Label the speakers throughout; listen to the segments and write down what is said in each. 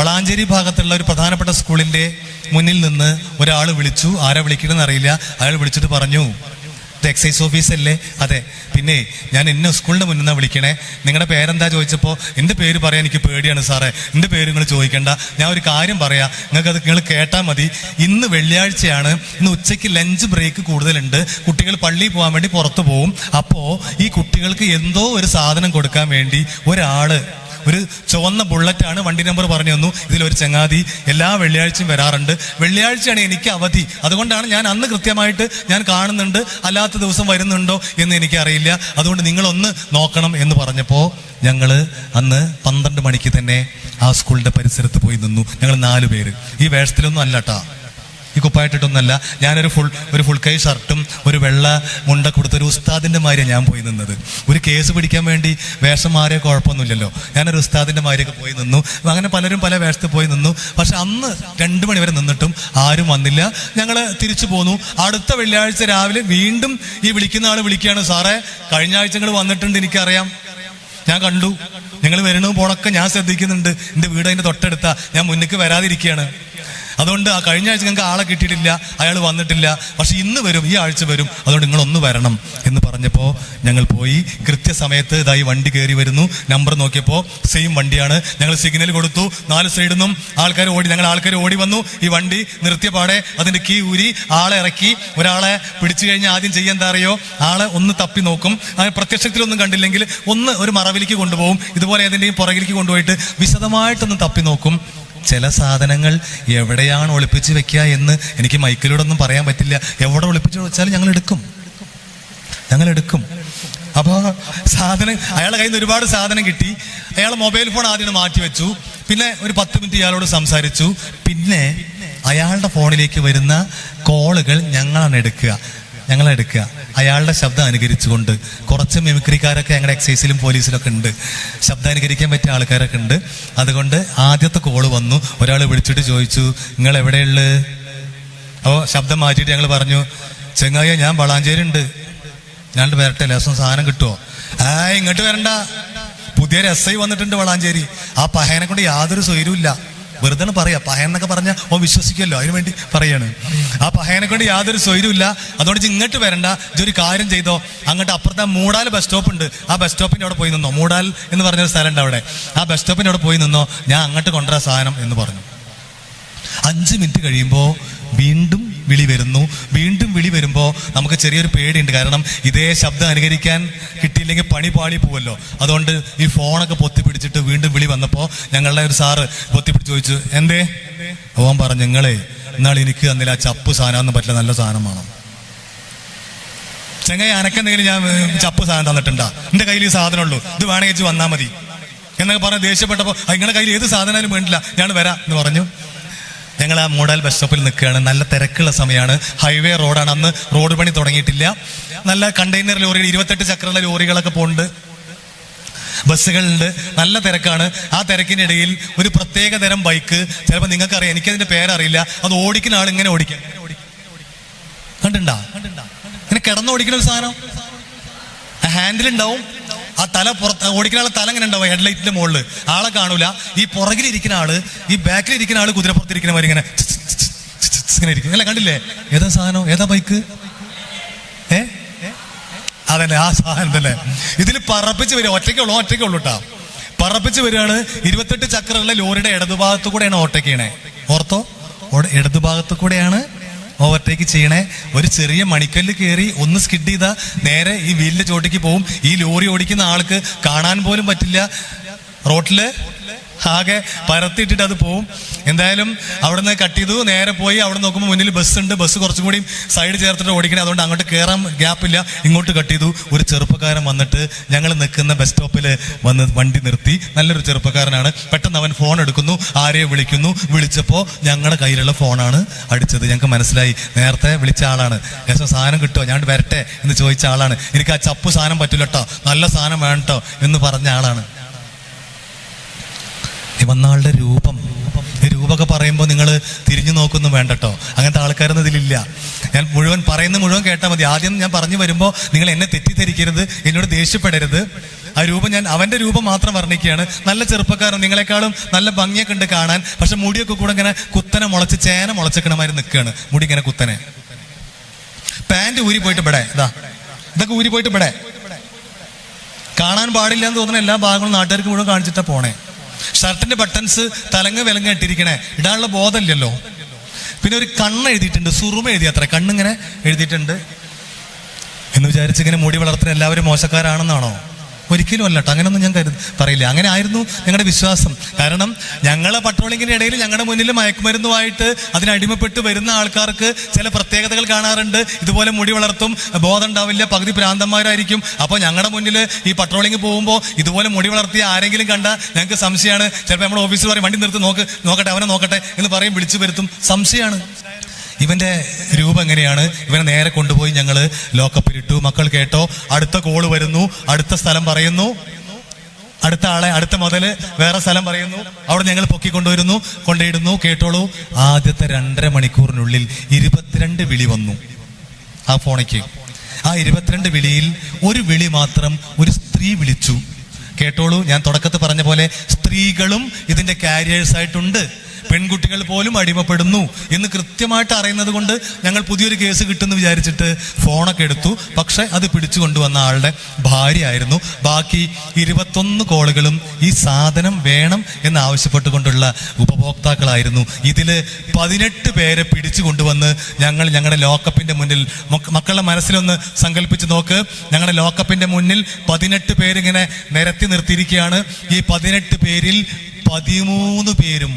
Speaker 1: വളാഞ്ചേരി ഭാഗത്തുള്ള ഒരു പ്രധാനപ്പെട്ട സ്കൂളിന്റെ മുന്നിൽ നിന്ന് ഒരാൾ വിളിച്ചു. ആരാ വിളിക്കണമെന്ന് അറിയില്ല. അയാൾ വിളിച്ചിട്ട് പറഞ്ഞു, ഇത് എക്സൈസ് ഓഫീസല്ലേ? അതെ. പിന്നെ ഞാൻ എന്നെ സ്കൂളിന്റെ മുന്നിൽ നിന്നാണ് വിളിക്കണേ. നിങ്ങളുടെ പേരെന്താ ചോദിച്ചപ്പോൾ എൻ്റെ പേര് പറയാൻ എനിക്ക് പേടിയാണ് സാറേ, എൻ്റെ പേര് നിങ്ങൾ ചോദിക്കണ്ട. ഞാൻ ഒരു കാര്യം പറയാം, നിങ്ങൾ കേട്ടാൽ മതി. ഇന്ന് വെള്ളിയാഴ്ചയാണ്, ഇന്ന് ഉച്ചയ്ക്ക് ലഞ്ച് ബ്രേക്ക് കൂടുതലുണ്ട്. കുട്ടികൾ പള്ളിയിൽ പോകാൻ വേണ്ടി പുറത്തു പോകും. അപ്പോൾ ഈ കുട്ടികൾക്ക് എന്തോ ഒരു സാധനം കൊടുക്കാൻ വേണ്ടി ഒരു ചുവന്ന ബുള്ളറ്റാണ്, വണ്ടി നമ്പർ പറഞ്ഞു തന്നു. ഇതിലൊരു ചങ്ങാതി എല്ലാ വെള്ളിയാഴ്ചയും വരാറുണ്ട്. വെള്ളിയാഴ്ചയാണ് എനിക്ക് അവധി, അതുകൊണ്ടാണ് ഞാൻ അന്ന് കൃത്യമായിട്ട് ഞാൻ കാണുന്നുണ്ട്. അല്ലാത്ത ദിവസം വരുന്നുണ്ടോ എന്ന് എനിക്കറിയില്ല. അതുകൊണ്ട് നിങ്ങളൊന്ന് നോക്കണം എന്ന് പറഞ്ഞപ്പോൾ ഞങ്ങൾ അന്ന് 12 മണിക്ക് തന്നെ ആ സ്കൂളിന്റെ പരിസരത്ത് പോയി നിന്നു. ഞങ്ങൾ 4 പേര്. ഈ വേഷത്തിലൊന്നും അല്ലട്ടാ, ഈ കുപ്പായിട്ടിട്ടൊന്നല്ല. ഞാനൊരു ഫുൾ കൈ ഷർട്ടും ഒരു വെള്ള മുണ്ട കൊടുത്തൊരു ഉസ്താദിന്റെ മാതിരിയാണ് ഞാൻ പോയി നിന്നത്. ഒരു കേസ് പിടിക്കാൻ വേണ്ടി വേഷം മാറിയ കുഴപ്പമൊന്നുമില്ലല്ലോ. ഞാനൊരു ഉസ്താദിന്റെ മാതിരിയൊക്കെ പോയി നിന്നു. അങ്ങനെ പലരും പല വേഷത്തിൽ പോയി നിന്നു. പക്ഷെ അന്ന് 2 മണി വരെ നിന്നിട്ടും ആരും വന്നില്ല. ഞങ്ങൾ തിരിച്ചു പോന്നു. അടുത്ത വെള്ളിയാഴ്ച രാവിലെ വീണ്ടും ഈ വിളിക്കുന്ന ആൾ വിളിക്കുകയാണ്, സാറേ കഴിഞ്ഞ ആഴ്ച നിങ്ങൾ വന്നിട്ടുണ്ട്, എനിക്കറിയാം, ഞാൻ കണ്ടു, നിങ്ങൾ വരണവും പോണൊക്കെ ഞാൻ ശ്രദ്ധിക്കുന്നുണ്ട്. എൻ്റെ വീട് അതിൻ്റെ തൊട്ടടുത്താ, ഞാൻ മുന്നിക്ക് വരാതിരിക്കുകയാണ്. അതുകൊണ്ട് ആ കഴിഞ്ഞ ആഴ്ച ഞങ്ങൾക്ക് ആളെ കിട്ടിയിട്ടില്ല, അയാൾ വന്നിട്ടില്ല. പക്ഷെ ഇന്ന് വരും, ഈ ആഴ്ച വരും, അതുകൊണ്ട് നിങ്ങളൊന്ന് വരണം എന്ന് പറഞ്ഞപ്പോൾ ഞങ്ങൾ പോയി. കൃത്യസമയത്ത് ഇതായി വണ്ടി കയറി വരുന്നു. നമ്പർ നോക്കിയപ്പോൾ സെയിം വണ്ടിയാണ്. ഞങ്ങൾ സിഗ്നൽ കൊടുത്തു. 4 സൈഡിൽ നിന്നും ആൾക്കാർ ഓടി വന്നു. ഈ വണ്ടി നിർത്തിയ പാടെ അതിന്റെ കീ ഊരി ആളെ ഇറക്കി. ഒരാളെ പിടിച്ചു കഴിഞ്ഞാൽ ആദ്യം ചെയ്യാൻ എന്താ അറിയോ, ആളെ ഒന്ന് തപ്പി നോക്കും. പ്രത്യക്ഷത്തിലൊന്നും കണ്ടില്ലെങ്കിൽ ഒരു മറവിലേക്ക് കൊണ്ടുപോകും. ഇതുപോലെ ഏതിൻ്റെയും പുറകിലേക്ക് കൊണ്ടുപോയിട്ട് വിശദമായിട്ടൊന്ന് തപ്പി നോക്കും. ചില സാധനങ്ങൾ എവിടെയാണ് ഒളിപ്പിച്ച് വെക്കുക എന്ന് എനിക്ക് മൈക്കിലൂടെ ഒന്നും പറയാൻ പറ്റില്ല. എവിടെ ഒളിപ്പിച്ച് വെച്ചാലും ഞങ്ങൾ എടുക്കും. അപ്പോൾ അയാളുടെ കയ്യിൽ നിന്ന് ഒരുപാട് സാധനം കിട്ടി. അയാൾ മൊബൈൽ ഫോൺ ആദ്യം മാറ്റി വെച്ചു. പിന്നെ ഒരു 10 മിനിറ്റ് ഇയാളോട് സംസാരിച്ചു. പിന്നെ അയാളുടെ ഫോണിലേക്ക് വരുന്ന കോളുകൾ ഞങ്ങളാണ് എടുക്കുക. അയാളുടെ ശബ്ദം അനുകരിച്ചുകൊണ്ട്. കുറച്ച് മിമിക്രിക്കാരൊക്കെ ഞങ്ങളുടെ എക്സൈസിലും പോലീസിലൊക്കെ ഉണ്ട്, ശബ്ദം അനുകരിക്കാൻ പറ്റിയ ആൾക്കാരൊക്കെ ഉണ്ട്. അതുകൊണ്ട് ആദ്യത്തെ കോള് വന്നു. ഒരാൾ വിളിച്ചിട്ട് ചോദിച്ചു, നിങ്ങൾ എവിടെയുള്ളത്? അപ്പോൾ ശബ്ദം മാറ്റിയിട്ട് ഞങ്ങൾ പറഞ്ഞു, ചെങ്ങായ ഞാൻ വളാഞ്ചേരി ഉണ്ട്, ഞാൻ വരട്ടെ, ലേശം സാധനം കിട്ടുമോ? ഇങ്ങോട്ട് വരണ്ട, പുതിയൊരു SI വന്നിട്ടുണ്ട് വളാഞ്ചേരി. ആ പഹയനെ കൊണ്ട് യാതൊരു സ്വൈര്യമില്ല. വെറുതെ പറയാ, പഹയൻ എന്നൊക്കെ പറഞ്ഞാൽ വിശ്വസിക്കുമല്ലോ, അതിനു വേണ്ടി പറയാണ്. ആ പഹയനെ കൊണ്ട് യാതൊരു സ്വൈര്യമില്ല. അതുകൊണ്ട് ഇങ്ങോട്ട് വരണ്ട, ഇതൊരു കാര്യം ചെയ്തോ, അങ്ങോട്ട് അപ്പുറത്തെ മൂടാൽ ബസ് സ്റ്റോപ്പ് ഉണ്ട്, ആ ബസ് സ്റ്റോപ്പിന്റെ അവിടെ പോയി നിന്നോ. മൂടാൽ എന്ന് പറഞ്ഞൊരു സ്ഥലം ഉണ്ട് അവിടെ, ആ ബസ് സ്റ്റോപ്പിന്റെ അവിടെ പോയി നിന്നോ, ഞാൻ അങ്ങോട്ട് കൊണ്ടുവരാ സാധനം എന്ന് പറഞ്ഞു. 5 മിനിറ്റ് കഴിയുമ്പോൾ വീണ്ടും വിളി വരുമ്പോൾ നമുക്ക് ചെറിയൊരു പേടിയുണ്ട്. കാരണം ഇതേ ശബ്ദം അനുകരിക്കാൻ കിട്ടിയില്ലെങ്കിൽ പണി പാളി പോവല്ലോ. അതുകൊണ്ട് ഈ ഫോണൊക്കെ പൊത്തിപ്പിടിച്ചിട്ട് വീണ്ടും വിളി വന്നപ്പോൾ ഞങ്ങളുടെ ഒരു സാറ് പൊത്തിപ്പിടിച്ച് ചോദിച്ചു, എന്തേ? ഓൻ പറഞ്ഞു, നിങ്ങളെ എന്നാൾ എനിക്ക് തന്നില്ല, ആ ചപ്പ് സാധനം പറ്റില്ല, നല്ല സാധനം വേണം. ചെങ്ങായി അനക്കെന്തെങ്കിലും ഞാൻ ചപ്പ് സാധനം തന്നിട്ടുണ്ടാ? എൻ്റെ കയ്യിൽ ഈ സാധനമുള്ളൂ, ഇത് വേണമെങ്കിൽ വന്നാൽ മതി എന്നൊക്കെ പറഞ്ഞ് ദേഷ്യപ്പെട്ടപ്പോൾ നിങ്ങളുടെ കയ്യിൽ ഏത് സാധനമായാലും വേണ്ടില്ല, ഞാൻ വരാം എന്ന് പറഞ്ഞു. ഞങ്ങൾ ആ മൂടാൽ ബസ് സ്റ്റോപ്പിൽ നിൽക്കുകയാണ്. നല്ല തിരക്കുള്ള സമയമാണ്, ഹൈവേ റോഡാണ്. അന്ന് റോഡ് പണി തുടങ്ങിയിട്ടില്ല. നല്ല കണ്ടെയ്നർ ലോറി, 28 ചക്രമുള്ള ലോറികളൊക്കെ പോകുന്നുണ്ട്, ബസ്സുകളുണ്ട്, നല്ല തിരക്കാണ്. ആ തിരക്കിനിടയിൽ ഒരു പ്രത്യേക തരം ബൈക്ക്, ചിലപ്പോൾ നിങ്ങൾക്കറിയാം, എനിക്കതിന്റെ പേരറിയില്ല, അത് ഓടിക്കുന്ന ആൾ ഇങ്ങനെ ഓടിക്കാം, കണ്ടിട്ടുണ്ടാ? ഇങ്ങനെ കിടന്നോടിക്കുന്ന ഒരു സാധനം, ഹാൻഡിലുണ്ടാവും, ആ തല പുറത്ത് ഓടിക്കുന്ന ആളെ തല ഇങ്ങനെ ഉണ്ടാവും ഹെഡ്ലൈറ്റിന്റെ മുകളിൽ, ആളെ കാണൂല. ഈ പുറകിലിരിക്കുന്ന ആള്, ഈ ബാക്കിലിരിക്കുന്ന ആള് കുതിരപ്പുറത്തിരിക്കുന്ന മാതിരി ഇങ്ങനെ ഇങ്ങനെ ഇരിക്കും. അല്ല, കണ്ടില്ലേ? ഏതാ സാധനം, ഏതാ ബൈക്ക്? അതന്നെ, ആ സാധനം തന്നെ. ഇതിൽ പറപ്പിച്ച് വരിക, ഒറ്റയ്ക്കുള്ളൂ കേട്ടാ, പറപ്പിച്ച് വരികയാണ്. 28 ചക്രമുള്ള ലോറിയുടെ ഇടതുഭാഗത്തു കൂടെയാണ് ഓവർടേക്ക് ചെയ്യണേ. ഓർത്തോ, ഇടതുഭാഗത്തു കൂടെയാണ് ഓവർടേക്ക് ചെയ്യണേ. ഒരു ചെറിയ മണിക്കല്ല് കയറി ഒന്ന് സ്കിഡ് ചെയ്താൽ നേരെ ഈ വീലിന്റെ ചോട്ടിക്ക് പോവും. ഈ ലോറി ഓടിക്കുന്ന ആൾക്ക് കാണാൻ പോലും പറ്റില്ല, റോട്ടില് ആകെ പരത്തിയിട്ടിട്ട് അത് പോവും. എന്തായാലും അവിടെ നിന്ന് കട്ട് ചെയ്തു, നേരെ പോയി. അവിടെ നോക്കുമ്പോൾ മുന്നിൽ ബസ് ഉണ്ട്, ബസ് കുറച്ചും കൂടി സൈഡ് ചേർത്തിട്ട് ഓടിക്കണേ, അതുകൊണ്ട് അങ്ങോട്ട് കയറാൻ ഗ്യാപ്പില്ല, ഇങ്ങോട്ട് കട്ട് ചെയ്തു. ഒരു ചെറുപ്പക്കാരൻ വന്നിട്ട് ഞങ്ങൾ നിൽക്കുന്ന ബസ് സ്റ്റോപ്പിൽ വന്ന് വണ്ടി നിർത്തി. നല്ലൊരു ചെറുപ്പക്കാരനാണ്. പെട്ടെന്ന് അവൻ ഫോൺ എടുക്കുന്നു, ആരെയോ വിളിക്കുന്നു. വിളിച്ചപ്പോൾ ഞങ്ങളുടെ കയ്യിലുള്ള ഫോണാണ് അടിച്ചത്. ഞങ്ങൾക്ക് മനസ്സിലായി, നേരത്തെ വിളിച്ച ആളാണ്. ഏകദേശം സാധനം കിട്ടുമോ, ഞാൻ വരട്ടെ എന്ന് ചോദിച്ച ആളാണ്. എനിക്ക് ആ ചപ്പ് സാധനം പറ്റില്ല കേട്ടോ, നല്ല സാധനം വേണം കേട്ടോ എന്ന് പറഞ്ഞ ആളാണ്. വന്നാളുടെ രൂപമൊക്കെ പറയുമ്പോൾ നിങ്ങൾ തിരിഞ്ഞു നോക്കൊന്നും വേണ്ട കേട്ടോ, അങ്ങനത്തെ ആൾക്കാരൊന്നും ഇതിലില്ല. ഞാൻ മുഴുവൻ കേട്ടാൽ മതി. ആദ്യം ഞാൻ പറഞ്ഞു വരുമ്പോൾ നിങ്ങൾ എന്നെ തെറ്റിദ്ധരിക്കരുത്, എന്നോട് ദേഷ്യപ്പെടരുത്. ആ രൂപം അവന്റെ രൂപം മാത്രം വർണ്ണിക്കുകയാണ്. നല്ല ചെറുപ്പക്കാരൻ, നിങ്ങളെക്കാളും നല്ല ഭംഗിയൊക്കെ ഉണ്ട് കാണാൻ. പക്ഷെ മുടിയൊക്കെ കൂടെ ഇങ്ങനെ കുത്തനെ മുളച്ച് ചേന മുളച്ചക്കണമാര് നിൽക്കുകയാണ്. മുടി ഇങ്ങനെ കുത്തനെ. പാന്റ് ഊരി പോയിട്ട് ഇവിടെ ഇതൊക്കെ ഊരി പോയിട്ട് ഇവിടെ. കാണാൻ പാടില്ല എന്ന് തോന്നുന്ന എല്ലാ ഭാഗങ്ങളും നാട്ടുകാർക്ക് മുഴുവൻ കാണിച്ചിട്ടാ പോണേ. ഷർട്ടിന്റെ ബട്ടൺസ് തലങ്ങ് വിലങ്ങ് ഇട്ടിരിക്കണേ. ഇടാനുള്ള ബോധമില്ലല്ലോ. പിന്നെ ഒരു കണ്ണ് എഴുതിയിട്ടുണ്ട്, സുറുമ എഴുതി, അത്ര കണ്ണിങ്ങനെ എഴുതിയിട്ടുണ്ട് എന്ന് വിചാരിച്ച് ഇങ്ങനെ മുടി വളർത്തുന്ന എല്ലാവരും മോശക്കാരാണെന്നാണോ? ഒരിക്കലും അല്ല കേട്ടോ. അങ്ങനെയൊന്നും ഞാൻ പറയില്ല. അങ്ങനെ ആയിരുന്നു ഞങ്ങളുടെ വിശ്വാസം. കാരണം ഞങ്ങളെ പട്രോളിങ്ങിന്റെ ഇടയിൽ ഞങ്ങളുടെ മുന്നിൽ മയക്കുമരുന്നുമായിട്ട് അതിനടിമപ്പെട്ട് വരുന്ന ആൾക്കാർക്ക് ചില പ്രത്യേകതകൾ കാണാറുണ്ട്. ഇതുപോലെ മുടി വളർത്തും, ബോധം ഉണ്ടാവില്ല, പകുതി ഭ്രാന്തന്മാരായിരിക്കും. അപ്പോൾ ഞങ്ങളുടെ മുന്നിൽ ഈ പട്രോളിങ് പോകുമ്പോൾ ഇതുപോലെ മുടി വളർത്തിയ ആരെങ്കിലും കണ്ടാൽ ഞങ്ങൾക്ക് സംശയമാണ്. ചിലപ്പോൾ നമ്മുടെ ഓഫീസിൽ പറയും വണ്ടി നിർത്തി നോക്കട്ടെ അവനെ നോക്കട്ടെ എന്ന് പറയും, വിളിച്ചു വരുത്തും. സംശയമാണ്. ഇവന്റെ രൂപം എങ്ങനെയാണ്? ഇവനെ നേരെ കൊണ്ടുപോയി ഞങ്ങൾ ലോക്കപ്പിലിട്ടു. മക്കൾ കേട്ടോ, അടുത്ത കോള് വരുന്നു, അടുത്ത സ്ഥലം പറയുന്നു, അടുത്ത ആളെ, അടുത്ത മുതല് വേറെ സ്ഥലം പറയുന്നു. അവിടെ ഞങ്ങൾ പൊക്കിക്കൊണ്ടുവരുന്നു, കൊണ്ടിടുന്നു. കേട്ടോളൂ, ആദ്യത്തെ 2.5 മണിക്കൂറിനുള്ളിൽ 22 വിളി വന്നു ആ ഫോണിക്ക്. ആ 22 വിളിയിൽ ഒരു വിളി മാത്രം ഒരു സ്ത്രീ വിളിച്ചു. കേട്ടോളൂ, ഞാൻ തുടക്കത്തിൽ പറഞ്ഞ പോലെ സ്ത്രീകളും ഇതിന്റെ കാരിയേഴ്സ് ആയിട്ടുണ്ട്. പെൺകുട്ടികൾ പോലും അടിമപ്പെടുന്നു എന്ന് കൃത്യമായിട്ട് അറിയുന്നത് കൊണ്ട് ഞങ്ങൾ പുതിയൊരു കേസ് കിട്ടുമെന്ന് വിചാരിച്ചിട്ട് ഫോണൊക്കെ എടുത്തു. പക്ഷെ അത് പിടിച്ചു കൊണ്ടുവന്ന ആളുടെ ഭാര്യ ആയിരുന്നു. ബാക്കി 21 കോളുകളും ഈ സാധനം വേണം എന്ന് ആവശ്യപ്പെട്ടുകൊണ്ടുള്ള ഉപഭോക്താക്കളായിരുന്നു. ഇതില് 18 പേരെ പിടിച്ചു കൊണ്ടുവന്ന് ഞങ്ങളുടെ ലോക്കപ്പിന്റെ മുന്നിൽ, മക്കളുടെ മനസ്സിലൊന്ന് സങ്കല്പിച്ച് നോക്ക്, ഞങ്ങളുടെ ലോക്കപ്പിന്റെ മുന്നിൽ 18 പേരിങ്ങനെ നിരത്തി നിർത്തിയിരിക്കുകയാണ്. ഈ 18 പേരിൽ 13 പേരും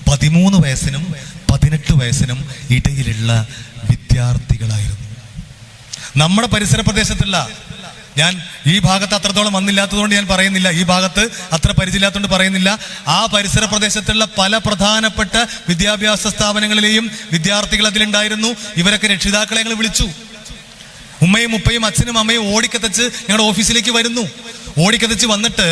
Speaker 1: 13 വയസ്സിനും 18 വയസ്സിനും ഇടയിലുള്ള വിദ്യാർത്ഥികളായിരുന്നു. നമ്മുടെ പരിസര പ്രദേശത്തുള്ള, ഞാൻ ഈ ഭാഗത്ത് അത്രത്തോളം വന്നില്ലാത്തതുകൊണ്ട് ഞാൻ പറയുന്നില്ല, ഈ ഭാഗത്ത് അത്ര പരിചയമില്ലാത്തതുകൊണ്ട് പറയുന്നില്ല, ആ പരിസര പ്രദേശത്തുള്ള പല പ്രധാനപ്പെട്ട വിദ്യാഭ്യാസ സ്ഥാപനങ്ങളിലെയും വിദ്യാർത്ഥികൾ അതിലുണ്ടായിരുന്നു. ഇവരൊക്കെ രക്ഷിതാക്കളെ ഞങ്ങൾ വിളിച്ചു. ഉമ്മയും ഉപ്പയും അച്ഛനും അമ്മയും ഓടിക്കത്തച്ച് ഞങ്ങളുടെ ഓഫീസിലേക്ക് വരുന്നു. ഓടിക്കതച്ച് വന്നിട്ട്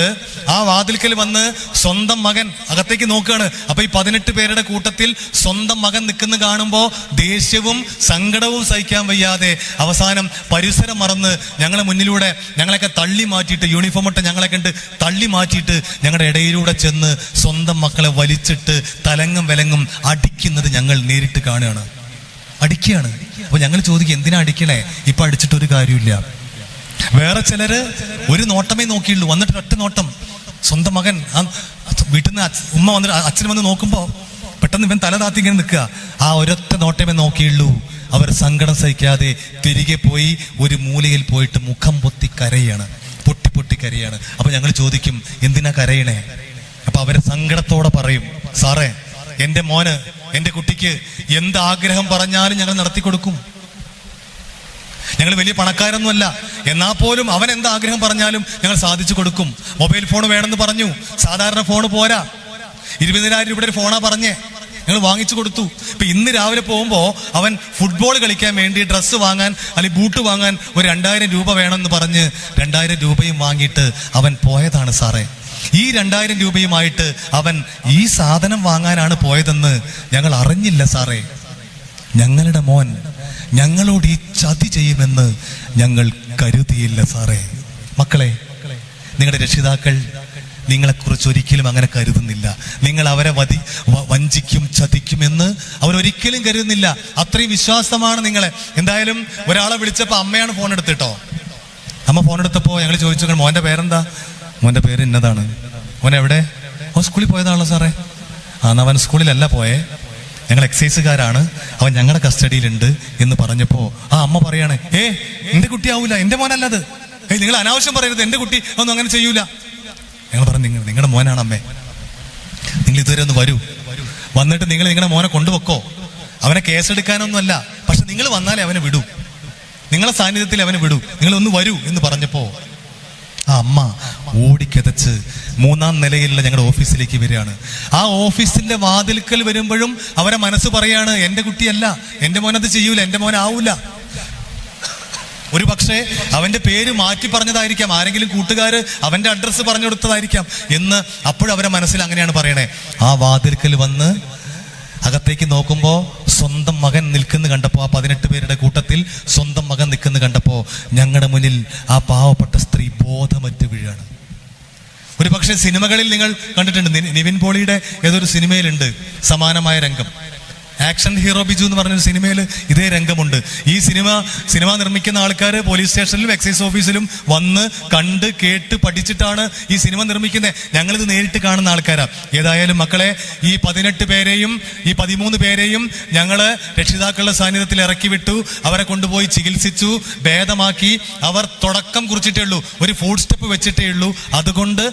Speaker 1: ആ വാതിൽക്കൽ വന്ന് സ്വന്തം മകൻ അകത്തേക്ക് നോക്കുകയാണ്. അപ്പൊ ഈ 18 പേരുടെ കൂട്ടത്തിൽ സ്വന്തം മകൻ നിൽക്കുന്ന കാണുമ്പോൾ ദേഷ്യവും സങ്കടവും സഹിക്കാൻ വയ്യാതെ അവസാനം പരിസരം മറന്ന് ഞങ്ങളെ മുന്നിലൂടെ ഞങ്ങളെയൊക്കെ തള്ളി മാറ്റിയിട്ട്, യൂണിഫോം ഇട്ട് ഞങ്ങളെ കണ്ട് തള്ളി മാറ്റിയിട്ട് ഞങ്ങളുടെ ഇടയിലൂടെ ചെന്ന് സ്വന്തം മക്കളെ വലിച്ചിട്ട് തലങ്ങും വിലങ്ങും അടിക്കുന്നത് ഞങ്ങൾ നേരിട്ട് കാണുകയാണ്. അടിക്കുകയാണ്. അപ്പൊ ഞങ്ങൾ ചോദിക്കും, എന്തിനാ അടിക്കണേ? ഇപ്പൊ അടിച്ചിട്ടൊരു കാര്യമില്ല. വേറെ ചിലര് ഒരു നോട്ടമേ നോക്കിയുള്ളൂ. വന്നിട്ട് ഒറ്റ നോട്ടം, സ്വന്തം മകൻ വീട്ടിൽ നിന്ന് ഉമ്മ വന്നിട്ട് അച്ഛൻ വന്ന് നോക്കുമ്പോ പെട്ടെന്ന് ഇവൻ തല താത്തി ഇങ്ങനെ നിൽക്കുക. ആ ഒരൊറ്റ നോട്ടമേ നോക്കിയുള്ളൂ. അവർ സങ്കടം സഹിക്കാതെ തിരികെ പോയി ഒരു മൂലയിൽ പോയിട്ട് മുഖം പൊത്തി കരയാണ്, പൊട്ടി കരയാണ്. അപ്പൊ ഞങ്ങൾ ചോദിക്കും, എന്തിനാ കരയണേ? അപ്പൊ അവര് സങ്കടത്തോടെ പറയും, സാറേ, എന്റെ മോന്, എന്റെ കുട്ടിക്ക് എന്ത് ആഗ്രഹം പറഞ്ഞാലും ഞങ്ങൾ നടത്തി കൊടുക്കും. ഞങ്ങൾ വലിയ പണക്കാരൊന്നുമല്ല, എന്നാൽ പോലും അവൻ എന്ത് ആഗ്രഹം പറഞ്ഞാലും ഞങ്ങൾ സാധിച്ചു കൊടുക്കും. മൊബൈൽ ഫോൺ വേണമെന്ന് പറഞ്ഞു, സാധാരണ ഫോൺ പോരാ, 20,000 രൂപയുടെ ഒരു ഫോണാ പറഞ്ഞേ, ഞങ്ങൾ വാങ്ങിച്ചു കൊടുത്തു. ഇപ്പൊ ഇന്ന് രാവിലെ പോകുമ്പോ അവൻ ഫുട്ബോൾ കളിക്കാൻ വേണ്ടി ഡ്രസ്സ് വാങ്ങാൻ അല്ലെങ്കിൽ ബൂട്ട് വാങ്ങാൻ ഒരു 2,000 രൂപ വേണമെന്ന് പറഞ്ഞ് 2,000 രൂപയും വാങ്ങിയിട്ട് അവൻ പോയതാണ് സാറേ. ഈ 2,000 രൂപയുമായിട്ട് അവൻ ഈ സാധനം വാങ്ങാനാണ് പോയതെന്ന് ഞങ്ങൾ അറിഞ്ഞില്ല സാറേ. ഞങ്ങളുടെ മോൻ ഞങ്ങളോട് ഈ ചതി ചെയ്യുമെന്ന് ഞങ്ങൾ കരുതിയില്ല സാറേ. മക്കളെ, നിങ്ങളുടെ രക്ഷിതാക്കൾ നിങ്ങളെക്കുറിച്ച് ഒരിക്കലും അങ്ങനെ കരുതുന്നില്ല. നിങ്ങൾ അവരെ വഞ്ചിക്കും, ചതിക്കുമെന്ന് അവരൊരിക്കലും കരുതുന്നില്ല. അത്രയും വിശ്വാസമാണ് നിങ്ങളെ. എന്തായാലും ഒരാളെ വിളിച്ചപ്പോ അമ്മയാണ് ഫോൺ എടുത്തിട്ടോ. അമ്മ ഫോൺ എടുത്തപ്പോ ഞങ്ങൾ ചോദിച്ചു, മോന്റെ പേരെന്താ? മോന്റെ പേര് ഇന്നതാണ്. മോൻ എവിടെ? അവൻ സ്കൂളിൽ പോയതാണല്ലോ സാറേ. എന്നാ അവൻ സ്കൂളിലല്ല പോയേ, ഞങ്ങൾ എക്സൈസുകാരാണ്, അവൻ ഞങ്ങളുടെ കസ്റ്റഡിയിലുണ്ട് എന്ന് പറഞ്ഞപ്പോ ആ അമ്മ പറയാണ്, എന്റെ കുട്ടി ആവൂല, എന്റെ മോനല്ലത്, നിങ്ങൾ അനാവശ്യം പറയരുത്, എന്റെ കുട്ടി ഒന്നും അങ്ങനെ ചെയ്യൂല. ഞങ്ങൾ പറഞ്ഞു, നിങ്ങളുടെ മോനാണ് അമ്മേ, നിങ്ങൾ ഇതുവരെ ഒന്ന് വന്നിട്ട് നിങ്ങൾ നിങ്ങളുടെ മോനെ കൊണ്ടുവെക്കോ. അവനെ കേസെടുക്കാനൊന്നുമല്ല, പക്ഷെ നിങ്ങൾ വന്നാലേ അവനെ വിടൂ, നിങ്ങളെ സാന്നിധ്യത്തിൽ അവനെ വിടൂ, നിങ്ങൾ ഒന്ന് വരൂ എന്ന് പറഞ്ഞപ്പോ ആ അമ്മ ഓടിക്കതച്ച് 3-ാം നിലയിലുള്ള ഞങ്ങളുടെ ഓഫീസിലേക്ക് വരികയാണ്. ആ ഓഫീസിന്റെ വാതിൽക്കൽ വരുമ്പോഴും അവരെ മനസ്സ് പറയാണ്, എന്റെ കുട്ടിയല്ല, എന്റെ മോനത് ചെയ്യൂല, എന്റെ മോനാവൂല. ഒരു പക്ഷേ അവന്റെ പേര് മാറ്റി പറഞ്ഞതായിരിക്കാം, ആരെങ്കിലും കൂട്ടുകാര് അവന്റെ അഡ്രസ്സ് പറഞ്ഞു കൊടുത്തതായിരിക്കാം എന്ന് അപ്പോഴവരെ മനസ്സിൽ അങ്ങനെയാണ് പറയണേ. ആ വാതിൽക്കൽ വന്ന് അകത്തേക്ക് നോക്കുമ്പോ സ്വന്തം മകൻ നിൽക്കുന്ന കണ്ടപ്പോൾ, ആ 18 പേരുടെ കൂട്ടത്തിൽ സ്വന്തം മകൻ നിൽക്കുന്ന കണ്ടപ്പോൾ ഞങ്ങളുടെ മുന്നിൽ ആ പാവപ്പെട്ട സ്ത്രീ ബോധമറ്റ് വീഴാണ്. ഒരു പക്ഷേ സിനിമകളിൽ നിങ്ങൾ കണ്ടിട്ടുണ്ട്, നിവിൻ പോളിയുടെ ഏതൊരു സിനിമയിലുണ്ട് സമാനമായ രംഗം. ആക്ഷൻ ഹീറോ ബിജു എന്ന് പറഞ്ഞൊരു സിനിമയിൽ ഇതേ രംഗമുണ്ട്. ഈ സിനിമ നിർമ്മിക്കുന്ന ആൾക്കാർ പോലീസ് സ്റ്റേഷനിലും എക്സൈസ് ഓഫീസിലും വന്ന് കണ്ട് കേട്ട് പഠിച്ചിട്ടാണ് ഈ സിനിമ നിർമ്മിക്കുന്നത്. ഞങ്ങളിത് നേരിട്ട് കാണുന്ന ആൾക്കാരാണ്. ഏതായാലും മക്കളെ, ഈ 18 പേരെയും ഈ 13 പേരെയും ഞങ്ങള് രക്ഷിതാക്കളുടെ സാന്നിധ്യത്തിൽ ഇറക്കി വിട്ടു. അവരെ കൊണ്ടുപോയി ചികിത്സിച്ചു, ഭേദമാക്കി. അവർ തുടക്കം കുറിച്ചിട്ടേ ഉള്ളൂ, ഒരു ഫുഡ് സ്റ്റെപ്പ് വെച്ചിട്ടേ ഉള്ളൂ. അതുകൊണ്ട്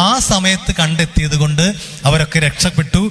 Speaker 1: ആ സമയത്ത് കണ്ടെത്തിയത് കൊണ്ട് അവരൊക്കെ രക്ഷപ്പെട്ടു.